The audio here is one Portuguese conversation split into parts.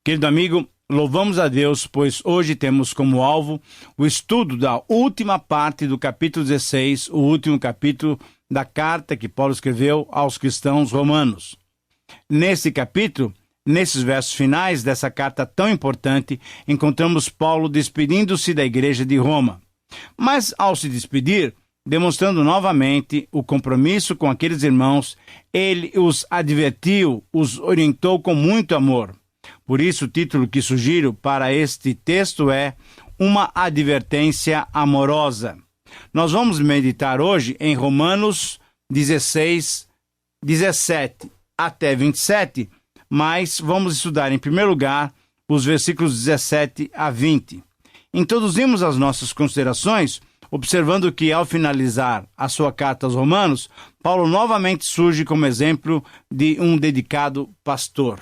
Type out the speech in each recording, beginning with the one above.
Querido amigo, louvamos a Deus, pois hoje temos como alvo o estudo da última parte do capítulo 16, o último capítulo da carta que Paulo escreveu aos cristãos romanos. Nesse capítulo, nesses versos finais dessa carta tão importante, encontramos Paulo despedindo-se da igreja de Roma. Mas, ao se despedir, demonstrando novamente o compromisso com aqueles irmãos, ele os advertiu, os orientou com muito amor. Por isso, o título que sugiro para este texto é Uma Advertência Amorosa. Nós vamos meditar hoje em Romanos 16, 17 até 27, mas vamos estudar em primeiro lugar os versículos 17 a 20. Introduzimos as nossas considerações observando que, ao finalizar a sua carta aos Romanos, Paulo novamente surge como exemplo de um dedicado pastor.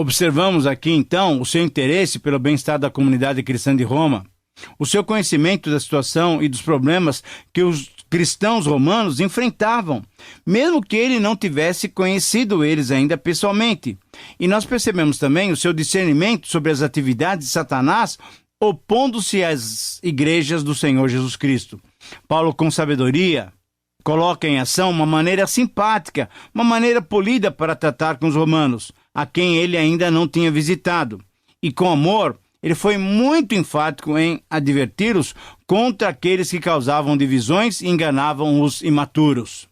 Observamos aqui, então, o seu interesse pelo bem-estar da comunidade cristã de Roma, o seu conhecimento da situação e dos problemas que os cristãos romanos enfrentavam, mesmo que ele não tivesse conhecido eles ainda pessoalmente. E nós percebemos também o seu discernimento sobre as atividades de Satanás opondo-se às igrejas do Senhor Jesus Cristo. Paulo, com sabedoria, coloca em ação uma maneira simpática, uma maneira polida para tratar com os romanos, a quem ele ainda não tinha visitado. E com amor, ele foi muito enfático em adverti-los contra aqueles que causavam divisões e enganavam os imaturos.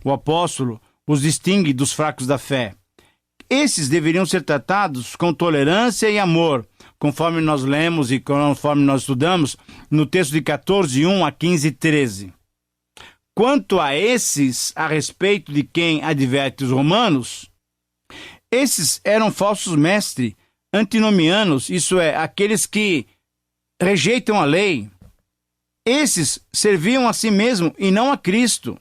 O apóstolo os distingue dos fracos da fé. Esses deveriam ser tratados com tolerância e amor, conforme nós lemos e conforme nós estudamos no texto de 14:1 a 15:13. Quanto a esses, a respeito de quem adverte os romanos, esses eram falsos mestres, antinomianos, isso é, aqueles que rejeitam a lei. Esses serviam a si mesmo e não a Cristo.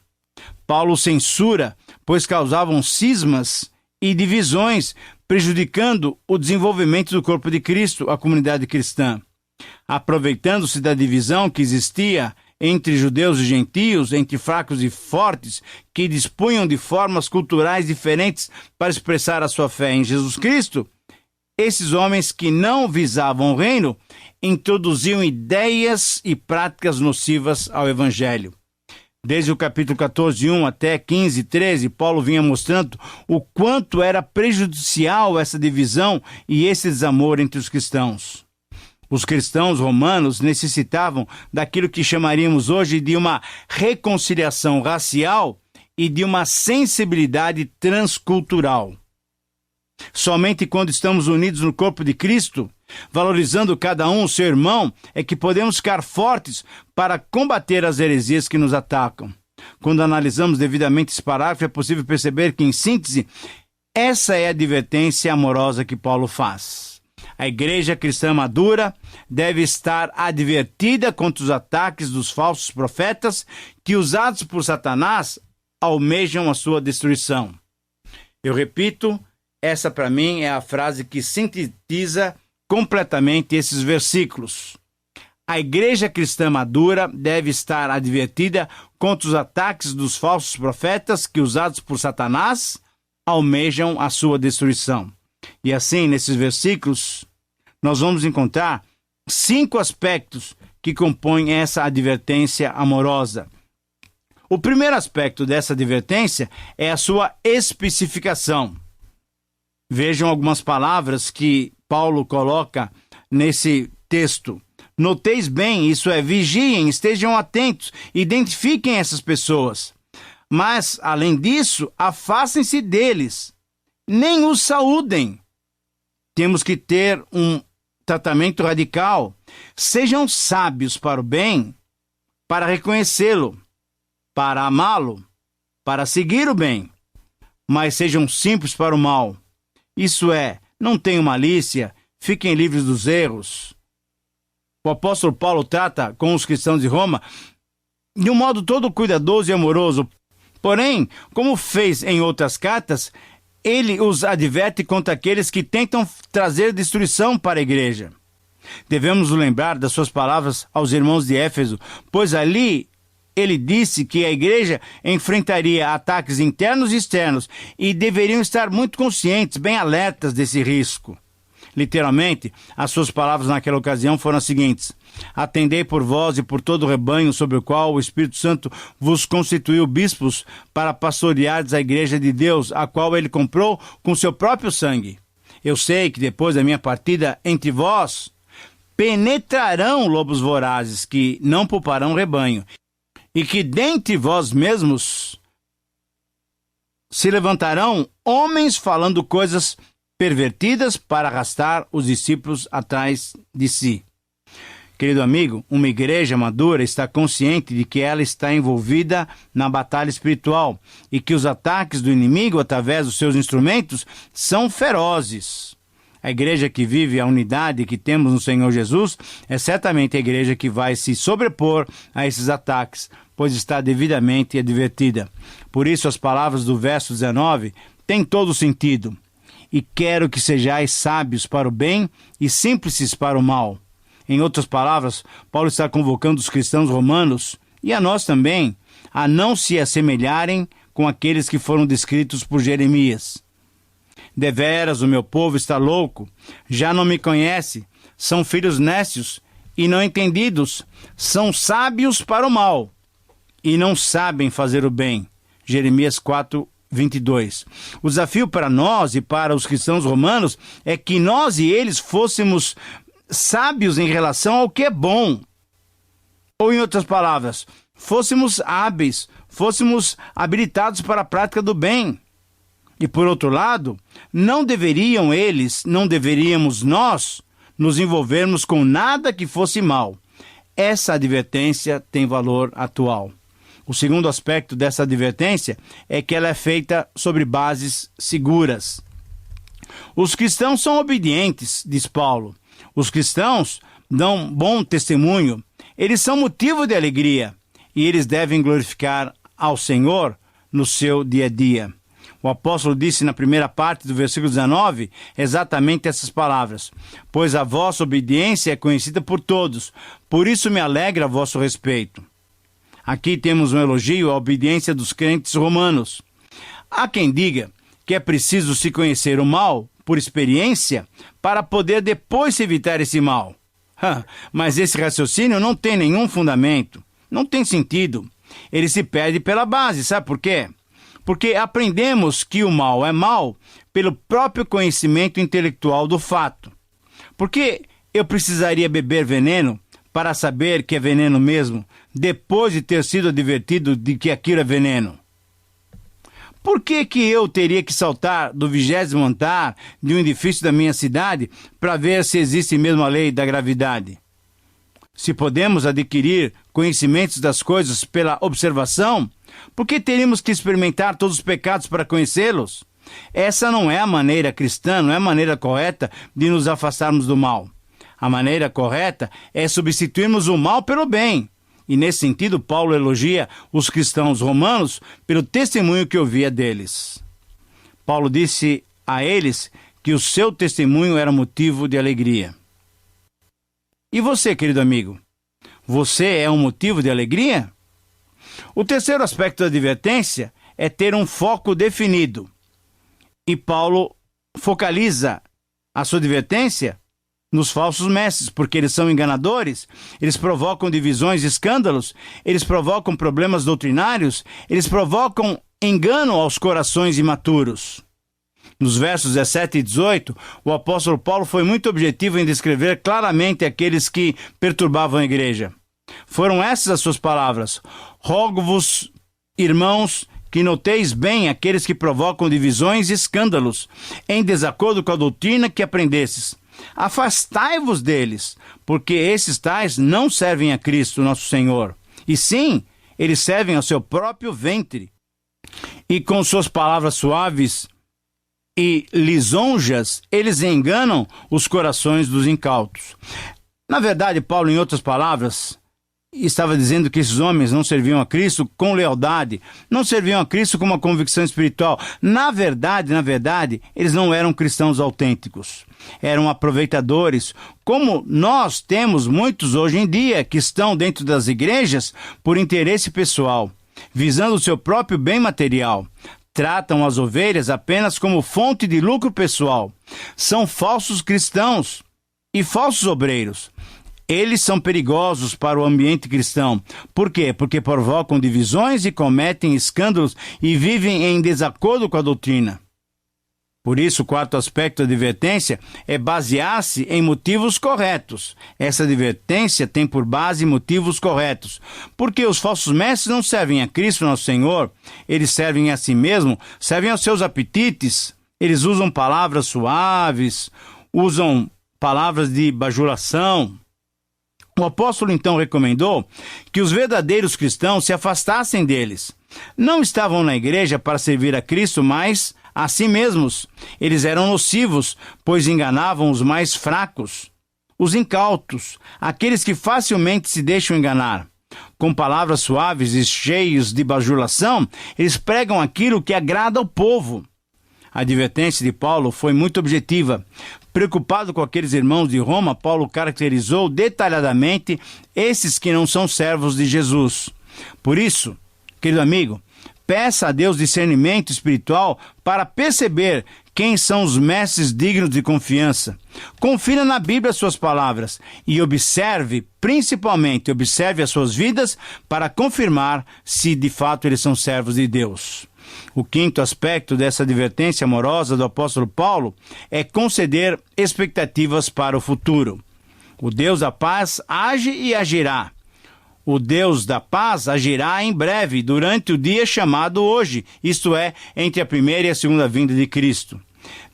Paulo censura, pois causavam cismas e divisões, prejudicando o desenvolvimento do corpo de Cristo, a comunidade cristã. Aproveitando-se da divisão que existia entre judeus e gentios, entre fracos e fortes, que dispunham de formas culturais diferentes para expressar a sua fé em Jesus Cristo, esses homens que não visavam o reino introduziam ideias e práticas nocivas ao Evangelho. Desde o capítulo 14:1 até 15:13, Paulo vinha mostrando o quanto era prejudicial essa divisão e esse desamor entre os cristãos. Os cristãos romanos necessitavam daquilo que chamaríamos hoje de uma reconciliação racial e de uma sensibilidade transcultural. Somente quando estamos unidos no corpo de Cristo, valorizando cada um o seu irmão, é que podemos ficar fortes para combater as heresias que nos atacam. Quando analisamos devidamente esse parágrafo, é possível perceber que, em síntese, essa é a advertência amorosa que Paulo faz. A igreja cristã madura deve estar advertida contra os ataques dos falsos profetas que, usados por Satanás, almejam a sua destruição. Eu repito, essa para mim é a frase que sintetiza completamente esses versículos. A igreja cristã madura deve estar advertida contra os ataques dos falsos profetas que, usados por Satanás, almejam a sua destruição. E assim, nesses versículos, nós vamos encontrar 5 aspectos que compõem essa advertência amorosa. O primeiro aspecto dessa advertência é a sua especificação. Vejam algumas palavras que Paulo coloca nesse texto. Noteis bem, isso é, vigiem, estejam atentos, identifiquem essas pessoas. Mas, além disso, afastem-se deles, nem os saúdem. Temos que ter um tratamento radical. Sejam sábios para o bem, para reconhecê-lo, para amá-lo, para seguir o bem, mas sejam simples para o mal. Isso é, não tenham malícia, fiquem livres dos erros. O apóstolo Paulo trata com os cristãos de Roma de um modo todo cuidadoso e amoroso. Porém, como fez em outras cartas, ele os adverte contra aqueles que tentam trazer destruição para a igreja. Devemos nos lembrar das suas palavras aos irmãos de Éfeso, pois ali ele disse que a igreja enfrentaria ataques internos e externos e deveriam estar muito conscientes, bem alertas desse risco. Literalmente, as suas palavras naquela ocasião foram as seguintes: atendei por vós e por todo o rebanho sobre o qual o Espírito Santo vos constituiu bispos para pastoreardes a igreja de Deus, a qual ele comprou com seu próprio sangue. Eu sei que depois da minha partida entre vós, penetrarão lobos vorazes que não pouparão rebanho, e que dentre vós mesmos se levantarão homens falando coisas pervertidas para arrastar os discípulos atrás de si. Querido amigo, uma igreja madura está consciente de que ela está envolvida na batalha espiritual e que os ataques do inimigo através dos seus instrumentos são ferozes. A igreja que vive a unidade que temos no Senhor Jesus é certamente a igreja que vai se sobrepor a esses ataques, pois está devidamente advertida. Por isso as palavras do verso 19 têm todo o sentido. E quero que sejais sábios para o bem e simples para o mal. Em outras palavras, Paulo está convocando os cristãos romanos, e a nós também, a não se assemelharem com aqueles que foram descritos por Jeremias. Deveras, o meu povo está louco, já não me conhece, são filhos nécios e não entendidos, são sábios para o mal e não sabem fazer o bem. Jeremias 4:22. O desafio para nós e para os cristãos romanos é que nós e eles fôssemos sábios em relação ao que é bom. Ou, em outras palavras, fôssemos hábeis, fôssemos habilitados para a prática do bem. E, por outro lado, não deveríamos nós nos envolvermos com nada que fosse mal. Essa advertência tem valor atual. O segundo aspecto dessa advertência é que ela é feita sobre bases seguras. Os cristãos são obedientes, diz Paulo. Os cristãos dão bom testemunho. Eles são motivo de alegria e eles devem glorificar ao Senhor no seu dia a dia. O apóstolo disse na primeira parte do versículo 19 exatamente essas palavras: pois a vossa obediência é conhecida por todos, por isso me alegra a vosso respeito. Aqui temos um elogio à obediência dos crentes romanos. Há quem diga que é preciso se conhecer o mal por experiência para poder depois evitar esse mal. Mas esse raciocínio não tem nenhum fundamento, não tem sentido. Ele se perde pela base, sabe por quê? Porque aprendemos que o mal é mal pelo próprio conhecimento intelectual do fato. Por que eu precisaria beber veneno para saber que é veneno mesmo, depois de ter sido advertido de que aquilo é veneno? Por que eu teria que saltar do 20º andar de um edifício da minha cidade para ver se existe mesmo a lei da gravidade? Se podemos adquirir conhecimentos das coisas pela observação, por que teríamos que experimentar todos os pecados para conhecê-los? Essa não é a maneira cristã, não é a maneira correta de nos afastarmos do mal. A maneira correta é substituirmos o mal pelo bem. E nesse sentido, Paulo elogia os cristãos romanos pelo testemunho que ouvia deles. Paulo disse a eles que o seu testemunho era motivo de alegria. E você, querido amigo? Você é um motivo de alegria? O terceiro aspecto da advertência é ter um foco definido. E Paulo focaliza a sua advertência nos falsos mestres, porque eles são enganadores, eles provocam divisões e escândalos, eles provocam problemas doutrinários, eles provocam engano aos corações imaturos. Nos versos 17 e 18, o apóstolo Paulo foi muito objetivo em descrever claramente aqueles que perturbavam a igreja. Foram essas as suas palavras: rogo-vos, irmãos, que noteis bem aqueles que provocam divisões e escândalos, em desacordo com a doutrina que aprendestes. Afastai-vos deles, porque esses tais não servem a Cristo, nosso Senhor. E sim, eles servem ao seu próprio ventre. E com suas palavras suaves e lisonjas, eles enganam os corações dos incautos. Na verdade, Paulo, em outras palavras, estava dizendo que esses homens não serviam a Cristo com lealdade, não serviam a Cristo com uma convicção espiritual. Na verdade, eles não eram cristãos autênticos. Eram aproveitadores, como nós temos muitos hoje em dia, que estão dentro das igrejas por interesse pessoal, visando o seu próprio bem material, tratam as ovelhas apenas como fonte de lucro pessoal. São falsos cristãos e falsos obreiros. Eles são perigosos para o ambiente cristão. Por quê? Porque provocam divisões e cometem escândalos e vivem em desacordo com a doutrina. Por isso, o quarto aspecto da advertência é basear-se em motivos corretos. Essa advertência tem por base motivos corretos. Porque os falsos mestres não servem a Cristo, nosso Senhor. Eles servem a si mesmo, servem aos seus apetites. Eles usam palavras suaves, usam palavras de bajulação. O apóstolo então recomendou que os verdadeiros cristãos se afastassem deles. Não estavam na igreja para servir a Cristo, mas a si mesmos. Eles eram nocivos, pois enganavam os mais fracos, os incautos, aqueles que facilmente se deixam enganar. Com palavras suaves e cheios de bajulação, eles pregam aquilo que agrada ao povo. A advertência de Paulo foi muito objetiva. Preocupado com aqueles irmãos de Roma, Paulo caracterizou detalhadamente esses que não são servos de Jesus. Por isso, querido amigo, peça a Deus discernimento espiritual para perceber quem são os mestres dignos de confiança. Confira na Bíblia suas palavras e principalmente observe as suas vidas para confirmar se de fato eles são servos de Deus. O quinto aspecto dessa advertência amorosa do apóstolo Paulo é conceder expectativas para o futuro. O Deus da paz age e agirá. O Deus da paz agirá em breve, durante o dia chamado hoje, isto é, entre a primeira e a segunda vinda de Cristo.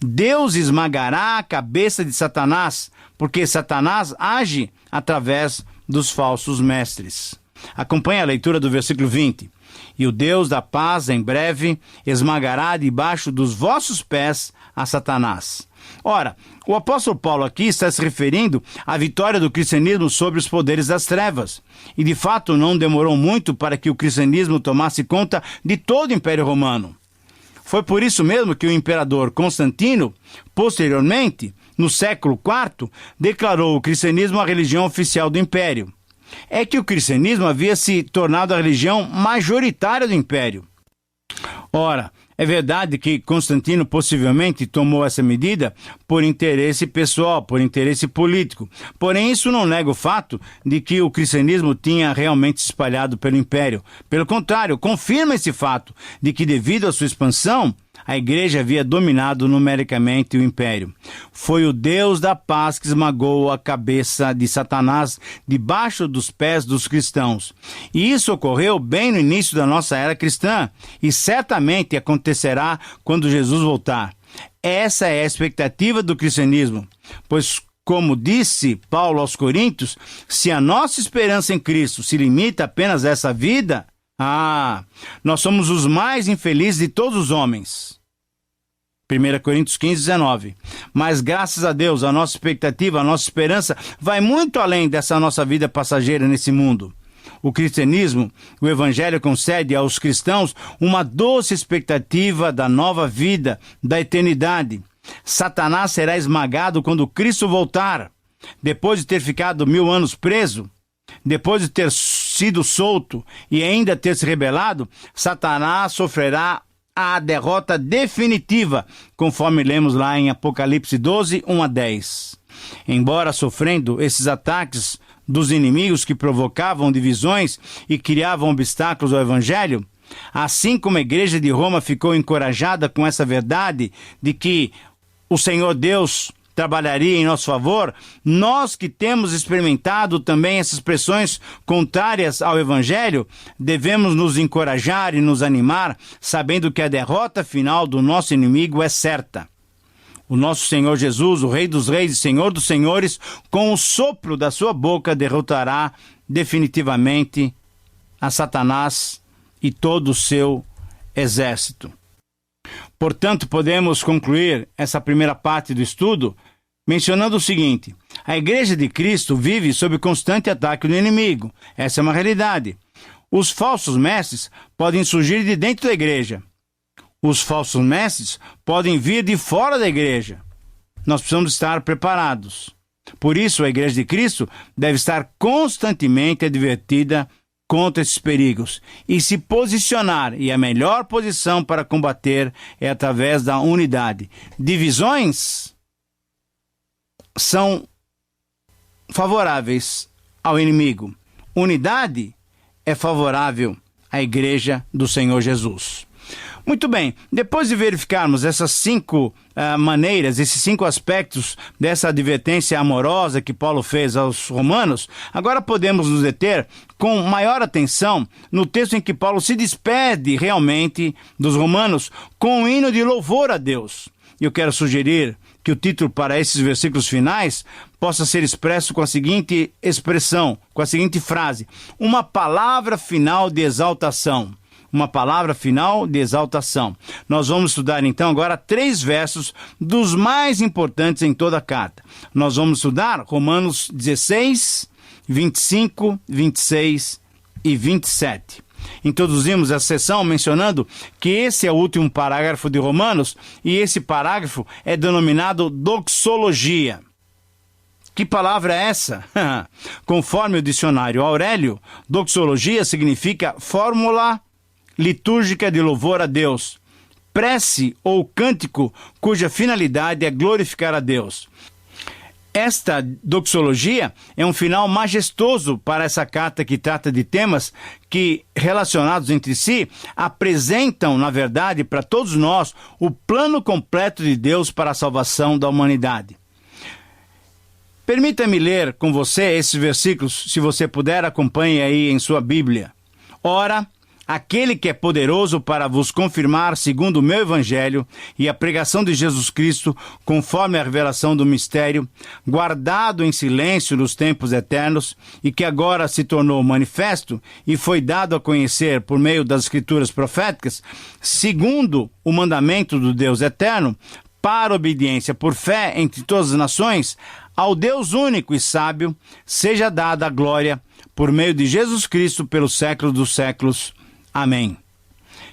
Deus esmagará a cabeça de Satanás, porque Satanás age através dos falsos mestres. Acompanhe a leitura do versículo 20. E o Deus da paz, em breve, esmagará debaixo dos vossos pés a Satanás. Ora, o apóstolo Paulo aqui está se referindo à vitória do cristianismo sobre os poderes das trevas. E, de fato, não demorou muito para que o cristianismo tomasse conta de todo o Império Romano. Foi por isso mesmo que o imperador Constantino, posteriormente, no século IV, declarou o cristianismo a religião oficial do Império. É que o cristianismo havia se tornado a religião majoritária do Império. Ora, é verdade que Constantino possivelmente tomou essa medida por interesse pessoal, por interesse político. Porém, isso não nega o fato de que o cristianismo tinha realmente se espalhado pelo Império. Pelo contrário, confirma esse fato de que, devido à sua expansão, a igreja havia dominado numericamente o Império. Foi o Deus da paz que esmagou a cabeça de Satanás debaixo dos pés dos cristãos. E isso ocorreu bem no início da nossa era cristã, e certamente acontecerá quando Jesus voltar. Essa é a expectativa do cristianismo, pois, como disse Paulo aos Coríntios, se a nossa esperança em Cristo se limita apenas a essa vida, nós somos os mais infelizes de todos os homens. 1 Coríntios 15, 19. Mas graças a Deus, a nossa expectativa, a nossa esperança vai muito além dessa nossa vida passageira nesse mundo. O cristianismo, o evangelho concede aos cristãos uma doce expectativa da nova vida, da eternidade. Satanás será esmagado quando Cristo voltar. Depois de ter ficado 1000 anos preso, depois de ter sido solto e ainda ter se rebelado, Satanás sofrerá a derrota definitiva, conforme lemos lá em Apocalipse 12, 1 a 10. Embora sofrendo esses ataques dos inimigos que provocavam divisões e criavam obstáculos ao evangelho, assim como a igreja de Roma ficou encorajada com essa verdade de que o Senhor Deus trabalharia em nosso favor, nós que temos experimentado também essas pressões contrárias ao Evangelho, devemos nos encorajar e nos animar, sabendo que a derrota final do nosso inimigo é certa. O nosso Senhor Jesus, o Rei dos Reis e Senhor dos Senhores, com o sopro da sua boca derrotará definitivamente a Satanás e todo o seu exército. Portanto, podemos concluir essa primeira parte do estudo mencionando o seguinte: a Igreja de Cristo vive sob constante ataque do inimigo. Essa é uma realidade. Os falsos mestres podem surgir de dentro da igreja. Os falsos mestres podem vir de fora da igreja. Nós precisamos estar preparados. Por isso, a Igreja de Cristo deve estar constantemente advertida contra esses perigos e se posicionar, e a melhor posição para combater é através da unidade. Divisões são favoráveis ao inimigo. Unidade é favorável à igreja do Senhor Jesus. Muito bem, depois de verificarmos essas 5 maneiras, esses 5 aspectos dessa advertência amorosa que Paulo fez aos romanos, agora podemos nos deter com maior atenção no texto em que Paulo se despede realmente dos romanos com um hino de louvor a Deus. Eu quero sugerir que o título para esses versículos finais possa ser expresso com a seguinte expressão, com a seguinte frase: uma palavra final de exaltação. Uma palavra final de exaltação. Nós vamos estudar então agora 3 versos dos mais importantes em toda a carta. Nós vamos estudar Romanos 16, 25, 26 e 27. Introduzimos a sessão mencionando que esse é o último parágrafo de Romanos e esse parágrafo é denominado doxologia. Que palavra é essa? Conforme o dicionário Aurélio, doxologia significa fórmula litúrgica de louvor a Deus, prece ou cântico cuja finalidade é glorificar a Deus. Esta doxologia é um final majestoso para essa carta que trata de temas que, relacionados entre si, apresentam, na verdade, para todos nós, o plano completo de Deus para a salvação da humanidade. Permita-me ler com você esses versículos, se você puder, acompanhe aí em sua Bíblia. Ora, aquele que é poderoso para vos confirmar segundo o meu evangelho e a pregação de Jesus Cristo, conforme a revelação do mistério, guardado em silêncio nos tempos eternos, e que agora se tornou manifesto e foi dado a conhecer por meio das escrituras proféticas, segundo o mandamento do Deus eterno, para obediência por fé entre todas as nações, ao Deus único e sábio, seja dada a glória por meio de Jesus Cristo pelos séculos dos séculos. Amém.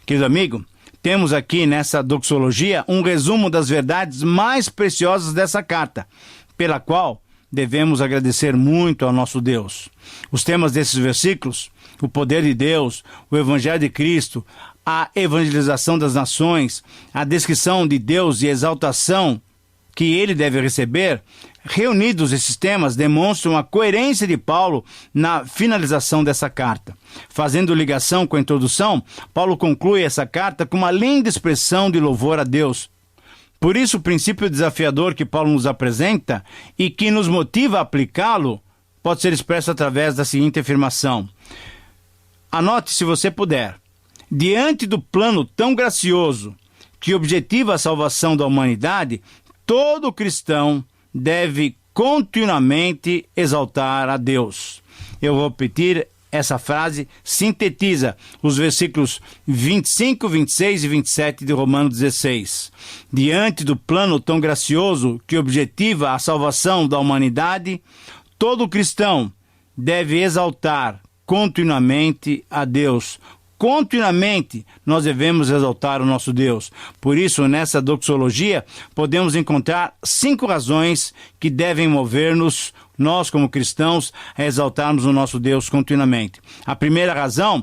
Querido amigo, temos aqui nessa doxologia um resumo das verdades mais preciosas dessa carta, pela qual devemos agradecer muito ao nosso Deus. Os temas desses versículos, o poder de Deus, o Evangelho de Cristo, a evangelização das nações, a descrição de Deus e a exaltação que ele deve receber, reunidos esses temas demonstram a coerência de Paulo na finalização dessa carta. Fazendo ligação com a introdução, Paulo conclui essa carta com uma linda expressão de louvor a Deus. Por isso, o princípio desafiador que Paulo nos apresenta e que nos motiva a aplicá-lo pode ser expresso através da seguinte afirmação. Anote se você puder. Diante do plano tão gracioso que objetiva a salvação da humanidade, todo cristão deve continuamente exaltar a Deus. Eu vou repetir, essa frase sintetiza os versículos 25, 26 e 27 de Romanos 16. Diante do plano tão gracioso que objetiva a salvação da humanidade, todo cristão deve exaltar continuamente a Deus. Continuamente nós devemos exaltar o nosso Deus. Por isso, nessa doxologia, podemos encontrar 5 razões que devem mover-nos, nós como cristãos, a exaltarmos o nosso Deus continuamente. A primeira razão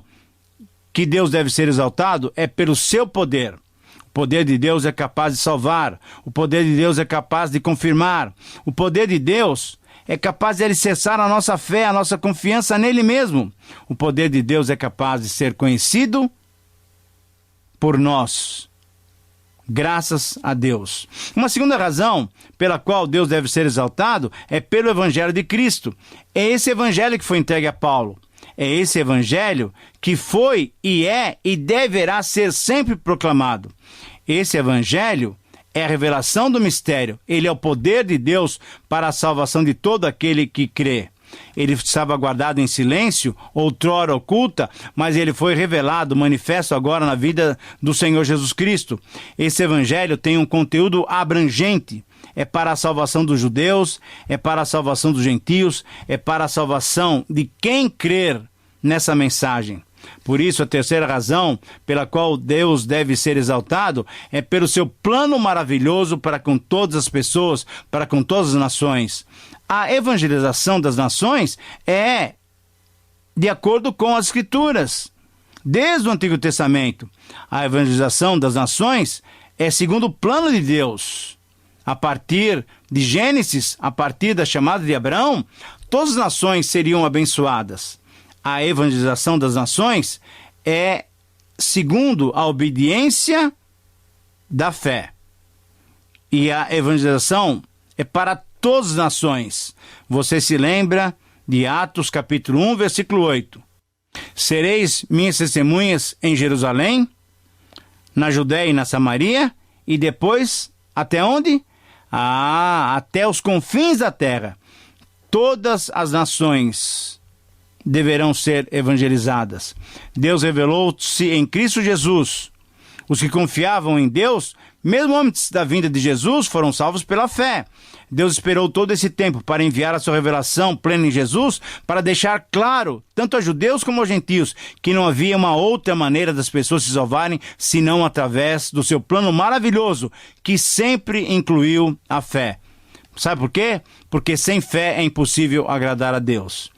que Deus deve ser exaltado é pelo seu poder. O poder de Deus é capaz de salvar. O poder de Deus é capaz de confirmar. O poder de Deus é capaz de alicerçar a nossa fé, a nossa confiança nele mesmo. O poder de Deus é capaz de ser conhecido por nós, graças a Deus. Uma segunda razão pela qual Deus deve ser exaltado é pelo Evangelho de Cristo. É esse Evangelho que foi entregue a Paulo. É esse Evangelho que foi e é e deverá ser sempre proclamado. Esse Evangelho é a revelação do mistério. Ele é o poder de Deus para a salvação de todo aquele que crê. Ele estava guardado em silêncio, outrora oculta, mas ele foi revelado, manifesto agora na vida do Senhor Jesus Cristo. Esse evangelho tem um conteúdo abrangente. É para a salvação dos judeus, é para a salvação dos gentios, é para a salvação de quem crer nessa mensagem. Por isso, a terceira razão pela qual Deus deve ser exaltado é pelo seu plano maravilhoso para com todas as pessoas, para com todas as nações. A evangelização das nações é de acordo com as Escrituras. Desde o Antigo Testamento, a evangelização das nações é segundo o plano de Deus. A partir de Gênesis, a partir da chamada de Abraão, todas as nações seriam abençoadas. A evangelização das nações é segundo a obediência da fé. E a evangelização é para todas as nações. Você se lembra de Atos capítulo 1, versículo 8. Sereis minhas testemunhas em Jerusalém, na Judéia e na Samaria, e depois, até onde? Até os confins da terra. Todas as nações deverão ser evangelizadas. Deus revelou-se em Cristo Jesus. Os que confiavam em Deus, mesmo antes da vinda de Jesus, foram salvos pela fé. Deus esperou todo esse tempo para enviar a sua revelação plena em Jesus, para deixar claro, tanto a judeus como aos gentios, que não havia uma outra maneira das pessoas se salvarem, senão através do seu plano maravilhoso, que sempre incluiu a fé. Sabe por quê? Porque sem fé é impossível agradar a Deus.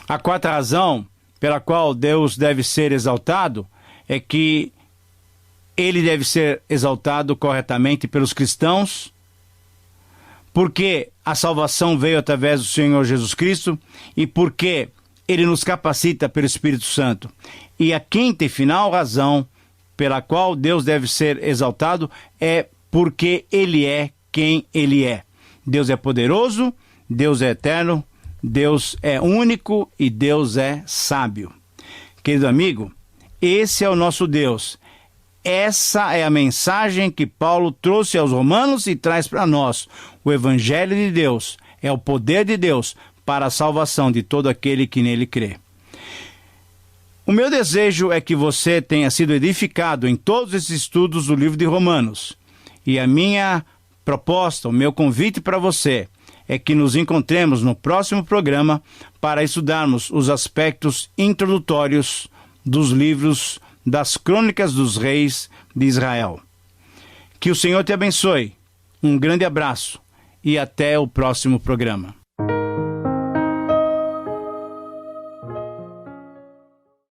A quarta razão pela qual Deus deve ser exaltado é que ele deve ser exaltado corretamente pelos cristãos, porque a salvação veio através do Senhor Jesus Cristo e porque ele nos capacita pelo Espírito Santo. E a quinta e final razão pela qual Deus deve ser exaltado é porque ele é quem ele é. Deus é poderoso, Deus é eterno, Deus é único e Deus é sábio. Querido amigo, esse é o nosso Deus. Essa é a mensagem que Paulo trouxe aos romanos e traz para nós. O Evangelho de Deus é o poder de Deus para a salvação de todo aquele que nele crê. O meu desejo é que você tenha sido edificado em todos esses estudos do livro de Romanos. E a minha proposta, o meu convite para você é que nos encontremos no próximo programa para estudarmos os aspectos introdutórios dos livros das Crônicas dos Reis de Israel. Que o Senhor te abençoe. Um grande abraço e até o próximo programa.